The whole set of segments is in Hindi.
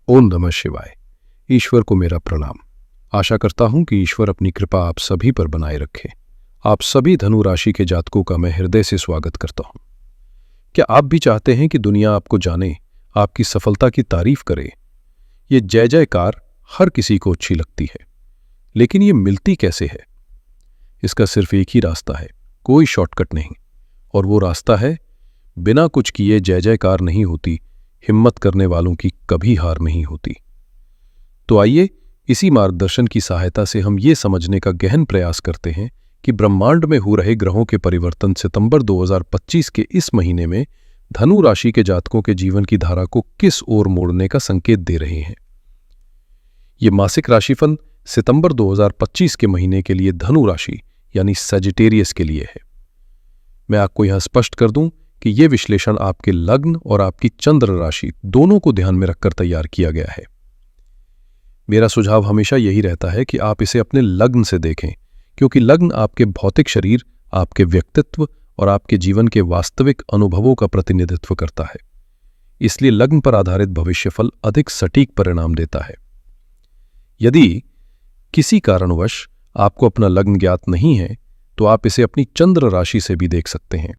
ओम नमः शिवाय। ईश्वर को मेरा प्रणाम। आशा करता हूं कि ईश्वर अपनी कृपा आप सभी पर बनाए रखे। आप सभी धनु राशि के जातकों का मैं हृदय से स्वागत करता हूं। क्या आप भी चाहते हैं कि दुनिया आपको जाने, आपकी सफलता की तारीफ करे? ये जय जयकार हर किसी को अच्छी लगती है, लेकिन ये मिलती कैसे है? इसका सिर्फ एक ही रास्ता है, कोई शॉर्टकट नहीं। और वो रास्ता है, बिना कुछ किए जय जयकार नहीं होती, हिम्मत करने वालों की कभी हार नहीं होती। तो आइए इसी मार्गदर्शन की सहायता से हम ये समझने का गहन प्रयास करते हैं कि ब्रह्मांड में हो रहे ग्रहों के परिवर्तन सितंबर 2025 के इस महीने में धनु राशि के जातकों के जीवन की धारा को किस ओर मोड़ने का संकेत दे रहे हैं। ये मासिक राशिफल सितंबर 2025 के महीने के लिए धनु राशि यानी सजिटेरियस के लिए है। मैं आपको यहां स्पष्ट कर दूं कि यह विश्लेषण आपके लग्न और आपकी चंद्र राशि दोनों को ध्यान में रखकर तैयार किया गया है। मेरा सुझाव हमेशा यही रहता है कि आप इसे अपने लग्न से देखें, क्योंकि लग्न आपके भौतिक शरीर, आपके व्यक्तित्व और आपके जीवन के वास्तविक अनुभवों का प्रतिनिधित्व करता है। इसलिए लग्न पर आधारित भविष्यफल अधिक सटीक परिणाम देता है। यदि किसी कारणवश आपको अपना लग्न ज्ञात नहीं है, तो आप इसे अपनी चंद्र राशि से भी देख सकते हैं।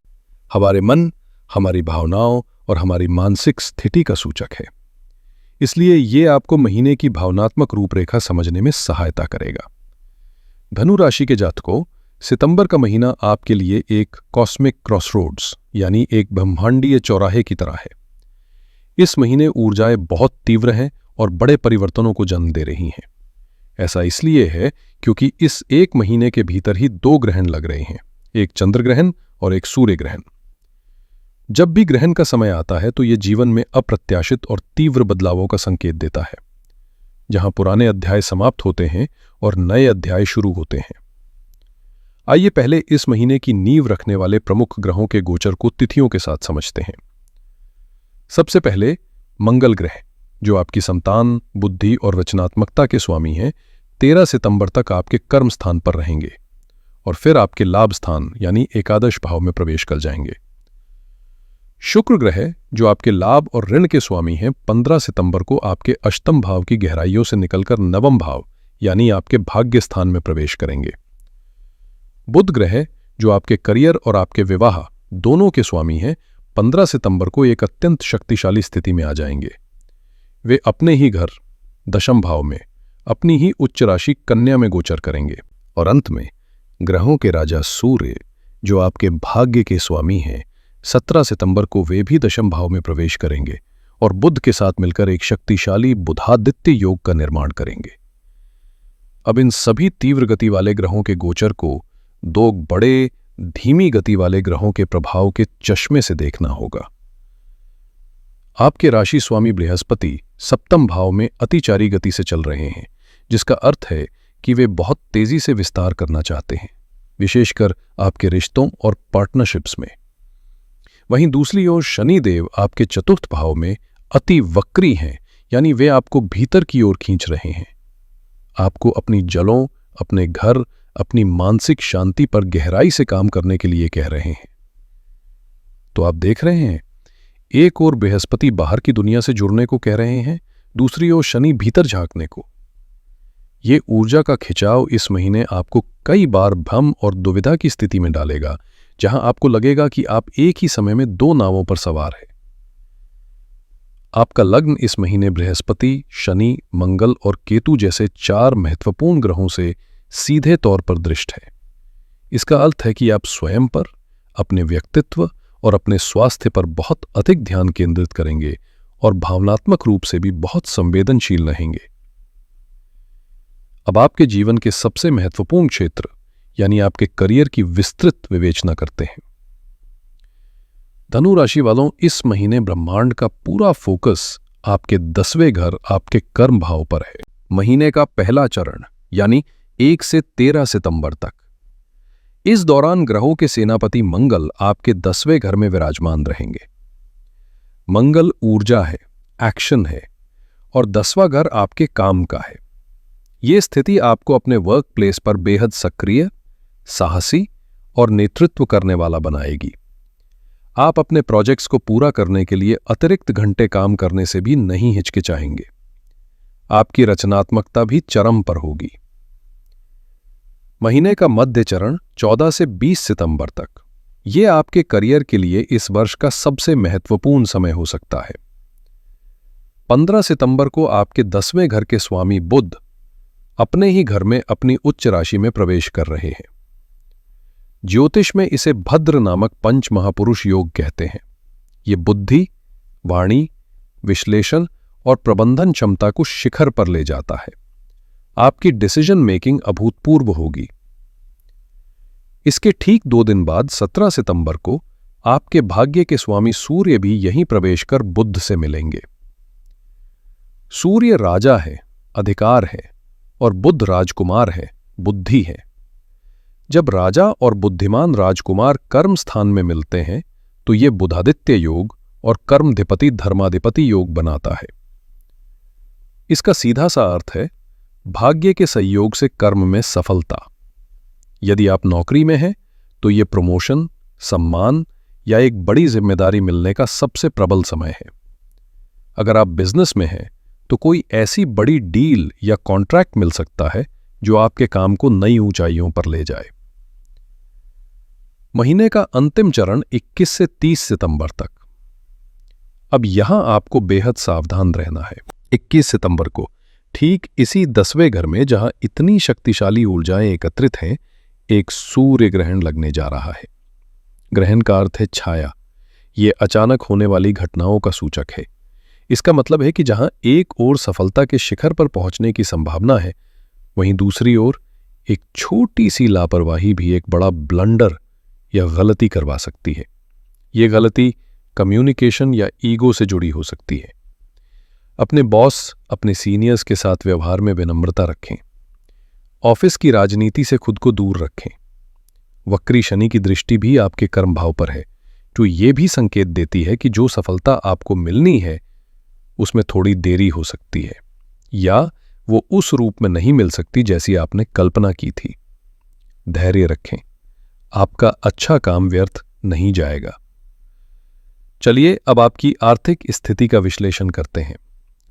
हमारे मन, हमारी भावनाओं और हमारी मानसिक स्थिति का सूचक है। इसलिए ये आपको महीने की भावनात्मक रूपरेखा समझने में सहायता करेगा। धनु राशि के जातकों, सितंबर का महीना आपके लिए एक कॉस्मिक क्रॉसरोड्स यानी एक ब्रह्मांडीय चौराहे की तरह है। इस महीने ऊर्जाएं बहुत तीव्र हैं और बड़े परिवर्तनों को जन्म दे रही हैं। ऐसा इसलिए है क्योंकि इस एक महीने के भीतर ही दो ग्रहण लग रहे हैं, एक चंद्र ग्रहण और एक सूर्य ग्रहण। जब भी ग्रहण का समय आता है तो यह जीवन में अप्रत्याशित और तीव्र बदलावों का संकेत देता है। जहां पुराने अध्याय समाप्त होते हैं और नए अध्याय शुरू होते हैं। आइए पहले इस महीने की नींव रखने वाले प्रमुख ग्रहों के गोचर को तिथियों के साथ समझते हैं। सबसे पहले मंगल ग्रह, जो आपकी संतान, बुद्धि और रचनात्मकता के स्वामी हैं, 13 सितंबर तक आपके कर्म स्थान पर रहेंगे और फिर आपके लाभ स्थान यानी एकादश भाव में प्रवेश कर जाएंगे। शुक्र ग्रह, जो आपके लाभ और ऋण के स्वामी हैं, 15 सितंबर को आपके अष्टम भाव की गहराइयों से निकलकर नवम भाव यानी आपके भाग्य स्थान में प्रवेश करेंगे। बुध ग्रह, जो आपके करियर और आपके विवाह दोनों के स्वामी हैं, 15 सितंबर को एक अत्यंत शक्तिशाली स्थिति में आ जाएंगे। वे अपने ही घर दशम भाव में अपनी ही उच्च राशि कन्या में गोचर करेंगे। और अंत में ग्रहों के राजा सूर्य, जो आपके भाग्य के स्वामी हैं, 17 सितंबर को वे भी दशम भाव में प्रवेश करेंगे और बुध के साथ मिलकर एक शक्तिशाली बुधादित्य योग का निर्माण करेंगे। अब इन सभी तीव्र गति वाले ग्रहों के गोचर को दो बड़े धीमी गति वाले ग्रहों के प्रभाव के चश्मे से देखना होगा। आपके राशि स्वामी बृहस्पति सप्तम भाव में अतिचारी गति से चल रहे हैं, जिसका अर्थ है कि वे बहुत तेजी से विस्तार करना चाहते हैं, विशेषकर आपके रिश्तों और पार्टनरशिप्स में। वहीं दूसरी ओर शनिदेव आपके चतुर्थ भाव में अति वक्री हैं, यानी वे आपको भीतर की ओर खींच रहे हैं। आपको अपनी जड़ों, अपने घर, अपनी मानसिक शांति पर गहराई से काम करने के लिए कह रहे हैं। तो आप देख रहे हैं, एक ओर बृहस्पति बाहर की दुनिया से जुड़ने को कह रहे हैं, दूसरी ओर शनि भीतर झांकने को। ये ऊर्जा का खिंचाव इस महीने आपको कई बार भ्रम और दुविधा की स्थिति में डालेगा, जहां आपको लगेगा कि आप एक ही समय में दो नावों पर सवार हैं। आपका लग्न इस महीने बृहस्पति, शनि, मंगल और केतु जैसे 4 महत्वपूर्ण ग्रहों से सीधे तौर पर दृष्ट है। इसका अर्थ है कि आप स्वयं पर, अपने व्यक्तित्व और अपने स्वास्थ्य पर बहुत अधिक ध्यान केंद्रित करेंगे और भावनात्मक रूप से भी बहुत संवेदनशील रहेंगे। अब आपके जीवन के सबसे महत्वपूर्ण क्षेत्र यानी आपके करियर की विस्तृत विवेचना करते हैं। धनु राशि वालों, इस महीने ब्रह्मांड का पूरा फोकस आपके 10वें घर, आपके कर्म भाव पर है। महीने का पहला चरण यानी 1 से 13 सितंबर तक। इस दौरान ग्रहों के सेनापति मंगल आपके 10वें घर में विराजमान रहेंगे। मंगल ऊर्जा है, एक्शन है और 10वां घर आपके काम का है। ये स्थिति आपको अपने वर्क प्लेस पर बेहद सक्रिय, साहसी और नेतृत्व करने वाला बनाएगी। आप अपने प्रोजेक्ट्स को पूरा करने के लिए अतिरिक्त घंटे काम करने से भी नहीं हिचकिचाएंगे। आपकी रचनात्मकता भी चरम पर होगी। महीने का मध्य चरण 14 से 20 सितंबर तक, ये आपके करियर के लिए इस वर्ष का सबसे महत्वपूर्ण समय हो सकता है। 15 सितंबर को आपके 10वें घर के स्वामी बुध अपने ही घर में अपनी उच्च राशि में प्रवेश कर रहे हैं। ज्योतिष में इसे भद्र नामक पंच महापुरुष योग कहते हैं। ये बुद्धि, वाणी, विश्लेषण और प्रबंधन क्षमता को शिखर पर ले जाता है। आपकी डिसीजन मेकिंग अभूतपूर्व होगी। इसके ठीक 2 दिन बाद 17 सितंबर को आपके भाग्य के स्वामी सूर्य भी यहीं प्रवेश कर बुध से मिलेंगे। सूर्य राजा है, अधिकार है, और बुध राजकुमार है, बुद्धि है। जब राजा और बुद्धिमान राजकुमार कर्म स्थान में मिलते हैं तो ये बुधादित्य योग और कर्मधिपति धर्माधिपति योग बनाता है। इसका सीधा सा अर्थ है भाग्य के संयोग से कर्म में सफलता। यदि आप नौकरी में हैं तो ये प्रमोशन, सम्मान या एक बड़ी जिम्मेदारी मिलने का सबसे प्रबल समय है। अगर आप बिजनेस में हैं तो कोई ऐसी बड़ी डील या कॉन्ट्रैक्ट मिल सकता है जो आपके काम को नई ऊंचाइयों पर ले जाए। महीने का अंतिम चरण 21 से 30 सितंबर तक। अब यहां आपको बेहद सावधान रहना है। 21 सितंबर को ठीक इसी 10वें घर में जहां इतनी शक्तिशाली ऊर्जाएं एकत्रित हैं, एक सूर्य ग्रहण लगने जा रहा है। ग्रहण का अर्थ है छाया। ये अचानक होने वाली घटनाओं का सूचक है। इसका मतलब है कि जहां एक ओर सफलता के शिखर पर पहुंचने की संभावना है, वहीं दूसरी ओर एक छोटी सी लापरवाही भी एक बड़ा ब्लंडर या गलती करवा सकती है। ये गलती कम्युनिकेशन या ईगो से जुड़ी हो सकती है। अपने बॉस, अपने सीनियर्स के साथ व्यवहार में विनम्रता रखें। ऑफिस की राजनीति से खुद को दूर रखें। वक्री शनि की दृष्टि भी आपके कर्म भाव पर है, जो ये भी संकेत देती है कि जो सफलता आपको मिलनी है उसमें थोड़ी देरी हो सकती है, या वो उस रूप में नहीं मिल सकती जैसी आपने कल्पना की थी। धैर्य रखें, आपका अच्छा काम व्यर्थ नहीं जाएगा। चलिए अब आपकी आर्थिक स्थिति का विश्लेषण करते हैं।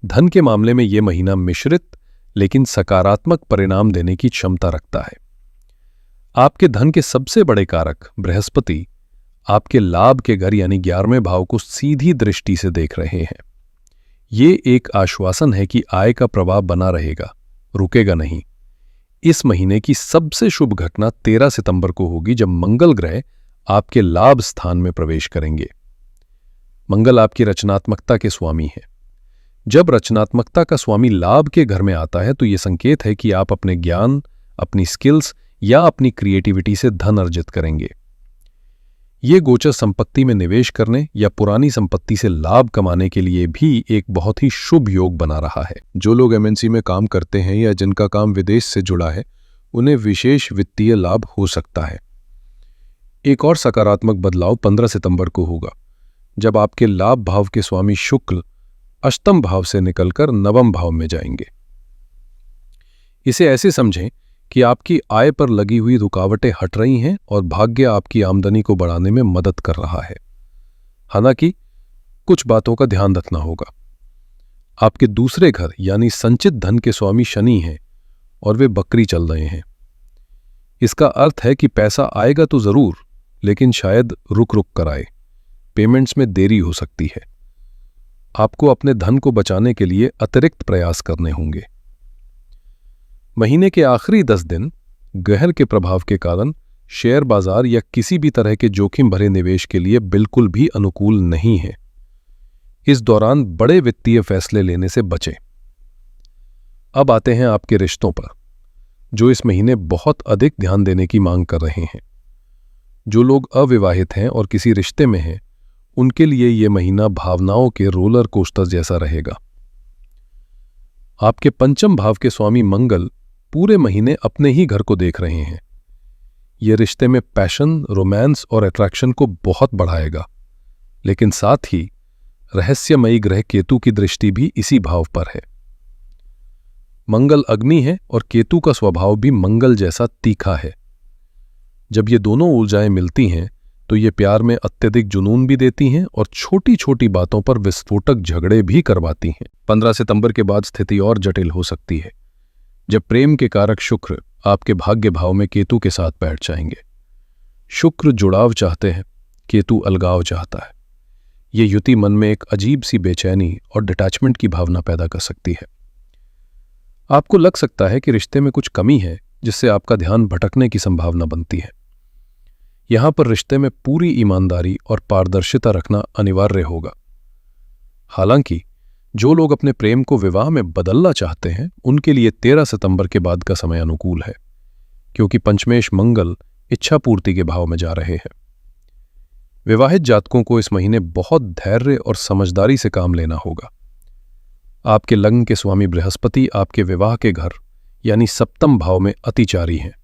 धन के मामले में यह महीना मिश्रित लेकिन सकारात्मक परिणाम देने की क्षमता रखता है। आपके धन के सबसे बड़े कारक बृहस्पति आपके लाभ के घर यानी 11वें भाव को सीधी दृष्टि से देख रहे हैं। ये एक आश्वासन है कि आय का प्रवाह बना रहेगा, रुकेगा नहीं। इस महीने की सबसे शुभ घटना 13 सितंबर को होगी, जब मंगल ग्रह आपके लाभ स्थान में प्रवेश करेंगे। मंगल आपकी रचनात्मकता के स्वामी है। जब रचनात्मकता का स्वामी लाभ के घर में आता है तो यह संकेत है कि आप अपने ज्ञान, अपनी स्किल्स या अपनी क्रिएटिविटी से धन अर्जित करेंगे। ये गोचर संपत्ति में निवेश करने या पुरानी संपत्ति से लाभ कमाने के लिए भी एक बहुत ही शुभ योग बना रहा है। जो लोग एमएनसी में काम करते हैं या जिनका काम विदेश से जुड़ा है, उन्हें विशेष वित्तीय लाभ हो सकता है। एक और सकारात्मक बदलाव 15 सितंबर को होगा, जब आपके लाभ भाव के स्वामी शुक्र अष्टम भाव से निकलकर नवम भाव में जाएंगे। इसे ऐसे समझें कि आपकी आय पर लगी हुई रुकावटें हट रही हैं और भाग्य आपकी आमदनी को बढ़ाने में मदद कर रहा है। हालांकि कुछ बातों का ध्यान रखना होगा। आपके दूसरे घर यानी संचित धन के स्वामी शनि हैं और वे बकरी चल रहे हैं। इसका अर्थ है कि पैसा आएगा तो जरूर, लेकिन शायद रुक रुक कर आए। पेमेंट्स में देरी हो सकती है। आपको अपने धन को बचाने के लिए अतिरिक्त प्रयास करने होंगे। महीने के आखिरी 10 दिन ग्रहण के प्रभाव के कारण शेयर बाजार या किसी भी तरह के जोखिम भरे निवेश के लिए बिल्कुल भी अनुकूल नहीं है। इस दौरान बड़े वित्तीय फैसले लेने से बचें। अब आते हैं आपके रिश्तों पर, जो इस महीने बहुत अधिक ध्यान देने की मांग कर रहे हैं। जो लोग अविवाहित हैं और किसी रिश्ते में हैं, उनके लिए यह महीना भावनाओं के रोलर कोस्टर जैसा रहेगा। आपके पंचम भाव के स्वामी मंगल पूरे महीने अपने ही घर को देख रहे हैं। यह रिश्ते में पैशन, रोमांस और अट्रैक्शन को बहुत बढ़ाएगा, लेकिन साथ ही रहस्यमयी ग्रह केतु की दृष्टि भी इसी भाव पर है। मंगल अग्नि है और केतु का स्वभाव भी मंगल जैसा तीखा है। जब ये दोनों ऊर्जाएं मिलती हैं तो ये प्यार में अत्यधिक जुनून भी देती हैं और छोटी छोटी बातों पर विस्फोटक झगड़े भी करवाती हैं। 15 सितंबर के बाद स्थिति और जटिल हो सकती है, जब प्रेम के कारक शुक्र आपके भाग्य भाव में केतु के साथ बैठ जाएंगे। शुक्र जुड़ाव चाहते हैं, केतु अलगाव चाहता है। ये युति मन में एक अजीब सी बेचैनी और डिटैचमेंट की भावना पैदा कर सकती है। आपको लग सकता है कि रिश्ते में कुछ कमी है, जिससे आपका ध्यान भटकने की संभावना बनती है। यहां पर रिश्ते में पूरी ईमानदारी और पारदर्शिता रखना अनिवार्य होगा। हालांकि जो लोग अपने प्रेम को विवाह में बदलना चाहते हैं, उनके लिए 13 सितंबर के बाद का समय अनुकूल है, क्योंकि पंचमेश मंगल इच्छा पूर्ति के भाव में जा रहे हैं। विवाहित जातकों को इस महीने बहुत धैर्य और समझदारी से काम लेना होगा। आपके लग्न के स्वामी बृहस्पति आपके विवाह के घर यानी सप्तम भाव में अतिचारी हैं।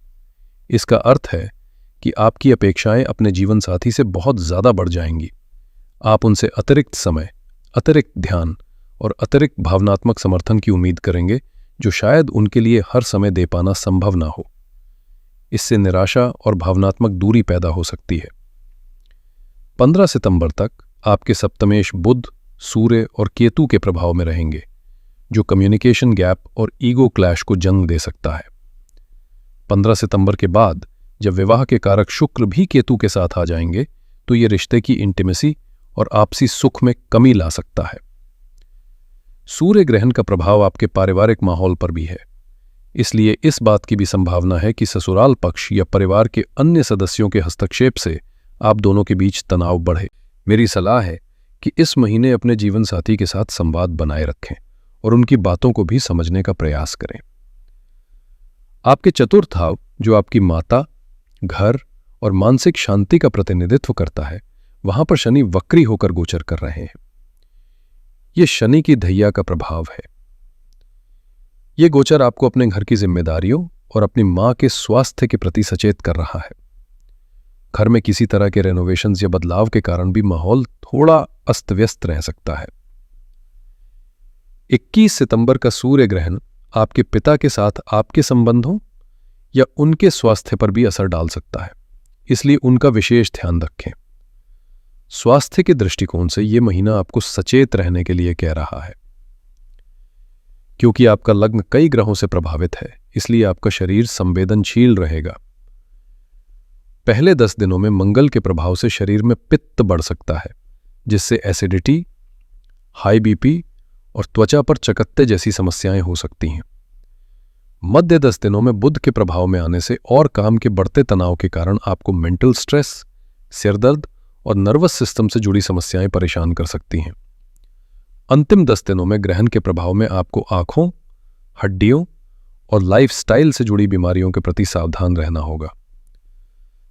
इसका अर्थ है कि आपकी अपेक्षाएं अपने जीवन साथी से बहुत ज्यादा बढ़ जाएंगी। आप उनसे अतिरिक्त समय, अतिरिक्त ध्यान और अतिरिक्त भावनात्मक समर्थन की उम्मीद करेंगे, जो शायद उनके लिए हर समय दे पाना संभव ना हो। इससे निराशा और भावनात्मक दूरी पैदा हो सकती है। 15 सितंबर तक आपके सप्तमेश बुध, सूर्य और केतु के प्रभाव में रहेंगे, जो कम्युनिकेशन गैप और ईगो क्लैश को जन्म दे सकता है। 15 सितंबर के बाद जब विवाह के कारक शुक्र भी केतु के साथ आ जाएंगे, तो ये रिश्ते की इंटीमेसी और आपसी सुख में कमी ला सकता है। सूर्य ग्रहण का प्रभाव आपके पारिवारिक माहौल पर भी है, इसलिए इस बात की भी संभावना है कि ससुराल पक्ष या परिवार के अन्य सदस्यों के हस्तक्षेप से आप दोनों के बीच तनाव बढ़े। मेरी सलाह है कि इस महीने अपने जीवन साथी के साथ संवाद बनाए रखें और उनकी बातों को भी समझने का प्रयास करें। आपके चतुर्थ भाव, जो आपकी माता, घर और मानसिक शांति का प्रतिनिधित्व करता है, वहां पर शनि वक्री होकर गोचर कर रहे हैं। यह शनि की धैया का प्रभाव है। यह गोचर आपको अपने घर की जिम्मेदारियों और अपनी मां के स्वास्थ्य के प्रति सचेत कर रहा है। घर में किसी तरह के रेनोवेशंस या बदलाव के कारण भी माहौल थोड़ा अस्त व्यस्त रह सकता है। 21 सितंबर का सूर्य ग्रहण आपके पिता के साथ आपके संबंधों या उनके स्वास्थ्य पर भी असर डाल सकता है, इसलिए उनका विशेष ध्यान रखें। स्वास्थ्य के दृष्टिकोण से यह महीना आपको सचेत रहने के लिए कह रहा है। क्योंकि आपका लग्न कई ग्रहों से प्रभावित है, इसलिए आपका शरीर संवेदनशील रहेगा। पहले 10 दिनों में मंगल के प्रभाव से शरीर में पित्त बढ़ सकता है, जिससे एसिडिटी, हाई बीपी और त्वचा पर चकत्ते जैसी समस्याएं हो सकती हैं। मध्य 10 दिनों में बुध के प्रभाव में आने से और काम के बढ़ते तनाव के कारण आपको मेंटल स्ट्रेस, सिरदर्द और नर्वस सिस्टम से जुड़ी समस्याएं परेशान कर सकती हैं। अंतिम 10 दिनों में ग्रहण के प्रभाव में आपको आंखों, हड्डियों और लाइफस्टाइल से जुड़ी बीमारियों के प्रति सावधान रहना होगा।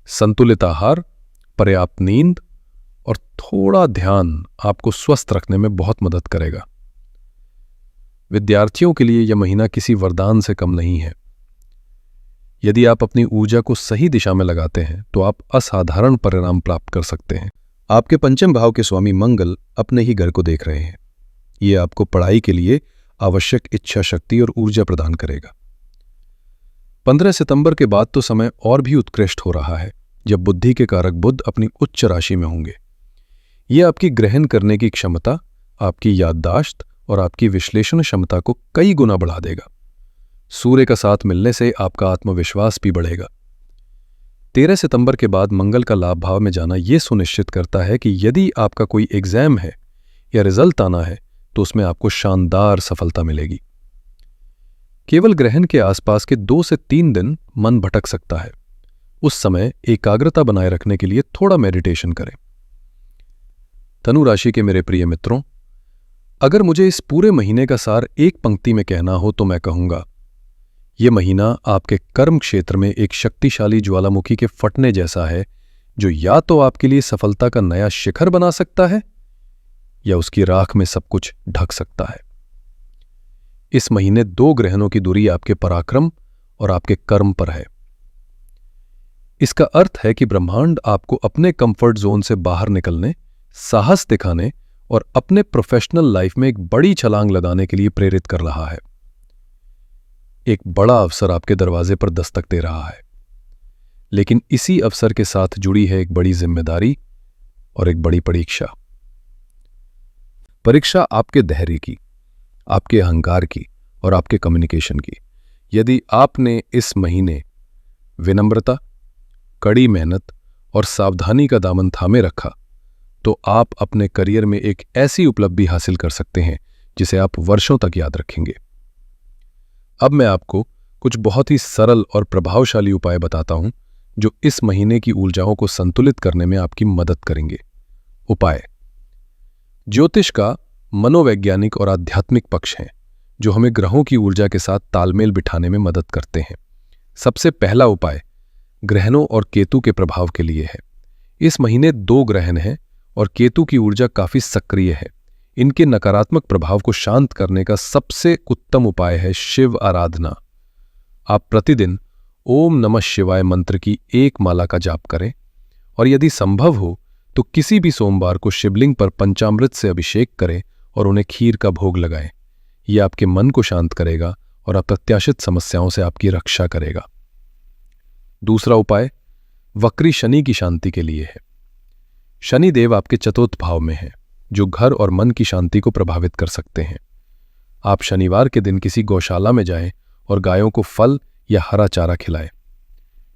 संतुलित आहार, पर्याप्त नींद और थोड़ा ध्यान आपको स्वस्थ रखने में बहुत मदद करेगा। विद्यार्थियों के लिए यह महीना किसी वरदान से कम नहीं है। यदि आप अपनी ऊर्जा को सही दिशा में लगाते हैं, तो आप असाधारण परिणाम प्राप्त कर सकते हैं। आपके पंचम भाव के स्वामी मंगल अपने ही घर को देख रहे हैं। ये आपको पढ़ाई के लिए आवश्यक इच्छा शक्ति और ऊर्जा प्रदान करेगा। 15 सितंबर के बाद तो समय और भी उत्कृष्ट हो रहा है, जब बुद्धि के कारक बुध अपनी उच्च राशि में होंगे। ये आपकी ग्रहण करने की क्षमता, आपकी याददाश्त और आपकी विश्लेषण क्षमता को कई गुना बढ़ा देगा। सूर्य का साथ मिलने से आपका आत्मविश्वास भी बढ़ेगा। 13 सितंबर के बाद मंगल का लाभ भाव में जाना यह सुनिश्चित करता है कि यदि आपका कोई एग्जाम है या रिजल्ट आना है, तो उसमें आपको शानदार सफलता मिलेगी। केवल ग्रहण के आसपास के 2 से 3 दिन मन भटक सकता है। उस समय एकाग्रता बनाए रखने के लिए थोड़ा मेडिटेशन करें। धनु राशि के मेरे प्रिय मित्रों, अगर मुझे इस पूरे महीने का सार एक पंक्ति में कहना हो तो मैं कहूंगा, यह महीना आपके कर्म क्षेत्र में एक शक्तिशाली ज्वालामुखी के फटने जैसा है, जो या तो आपके लिए सफलता का नया शिखर बना सकता है या उसकी राख में सब कुछ ढक सकता है। इस महीने 2 ग्रहणों की दूरी आपके पराक्रम और आपके कर्म पर है। इसका अर्थ है कि ब्रह्मांड आपको अपने कंफर्ट जोन से बाहर निकलने, साहस दिखाने और अपने प्रोफेशनल लाइफ में एक बड़ी छलांग लगाने के लिए प्रेरित कर रहा है। एक बड़ा अवसर आपके दरवाजे पर दस्तक दे रहा है। लेकिन इसी अवसर के साथ जुड़ी है एक बड़ी जिम्मेदारी और एक बड़ी परीक्षा। परीक्षा आपके धैर्य की, आपके अहंकार की और आपके कम्युनिकेशन की। यदि आपने इस महीने विनम्रता, कड़ी मेहनत और सावधानी का दामन थामे रखा तो आप अपने करियर में एक ऐसी उपलब्धि हासिल कर सकते हैं जिसे आप वर्षों तक याद रखेंगे। अब मैं आपको कुछ बहुत ही सरल और प्रभावशाली उपाय बताता हूं जो इस महीने की ऊर्जाओं को संतुलित करने में आपकी मदद करेंगे। उपाय ज्योतिष का मनोवैज्ञानिक और आध्यात्मिक पक्ष है जो हमें ग्रहों की ऊर्जा के साथ तालमेल बिठाने में मदद करते हैं। सबसे पहला उपाय ग्रहणों और केतु के प्रभाव के लिए है। इस महीने 2 ग्रहण हैं और केतु की ऊर्जा काफी सक्रिय है। इनके नकारात्मक प्रभाव को शांत करने का सबसे उत्तम उपाय है शिव आराधना। आप प्रतिदिन ओम नमः शिवाय मंत्र की 1 माला का जाप करें और यदि संभव हो तो किसी भी सोमवार को शिवलिंग पर पंचामृत से अभिषेक करें और उन्हें खीर का भोग लगाएं। यह आपके मन को शांत करेगा और अप्रत्याशित समस्याओं से आपकी रक्षा करेगा। दूसरा उपाय वक्री शनि की शांति के लिए है। शनि देव आपके चतुर्थ भाव में हैं जो घर और मन की शांति को प्रभावित कर सकते हैं। आप शनिवार के दिन किसी गौशाला में जाएं और गायों को फल या हरा चारा खिलाएं।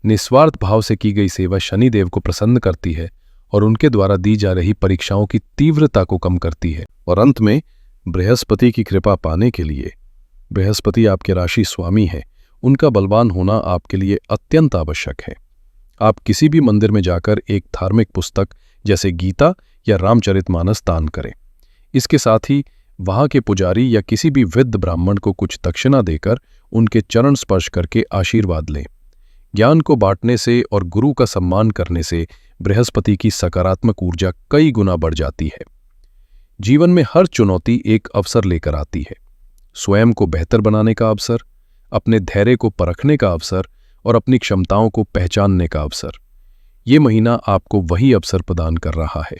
निस्वार्थ भाव से की गई सेवा शनि देव को प्रसन्न करती है और उनके द्वारा दी जा रही परीक्षाओं की तीव्रता को कम करती है। और अंत में बृहस्पति की कृपा पाने के लिए, बृहस्पति आपके राशि स्वामी है, उनका बलवान होना आपके लिए अत्यंत आवश्यक है। आप किसी भी मंदिर में जाकर एक धार्मिक पुस्तक जैसे गीता या रामचरितमानस दान करें। इसके साथ ही वहां के पुजारी या किसी भी वृद्ध ब्राह्मण को कुछ दक्षिणा देकर उनके चरण स्पर्श करके आशीर्वाद लें। ज्ञान को बांटने से और गुरु का सम्मान करने से बृहस्पति की सकारात्मक ऊर्जा कई गुना बढ़ जाती है। जीवन में हर चुनौती एक अवसर लेकर आती है। स्वयं को बेहतर बनाने का अवसर, अपने धैर्य को परखने का अवसर और अपनी क्षमताओं को पहचानने का अवसर। ये महीना आपको वही अवसर प्रदान कर रहा है।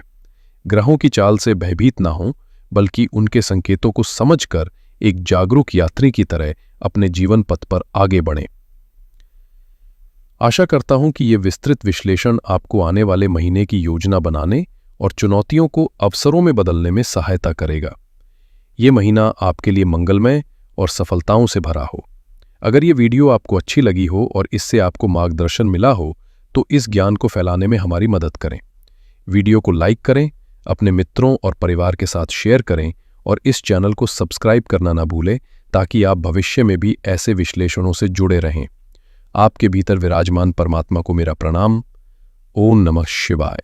ग्रहों की चाल से भयभीत ना हो, बल्कि उनके संकेतों को समझकर एक जागरूक यात्री की तरह अपने जीवन पथ पर आगे बढ़ें। आशा करता हूं कि ये विस्तृत विश्लेषण आपको आने वाले महीने की योजना बनाने और चुनौतियों को अवसरों में बदलने में सहायता करेगा। ये महीना आपके लिए मंगलमय और सफलताओं से भरा हो। अगर ये वीडियो आपको अच्छी लगी हो और इससे आपको मार्गदर्शन मिला हो तो इस ज्ञान को फैलाने में हमारी मदद करें। वीडियो को लाइक करें, अपने मित्रों और परिवार के साथ शेयर करें और इस चैनल को सब्सक्राइब करना ना भूलें ताकि आप भविष्य में भी ऐसे विश्लेषणों से जुड़े रहें। आपके भीतर विराजमान परमात्मा को मेरा प्रणाम। ओम नमः शिवाय।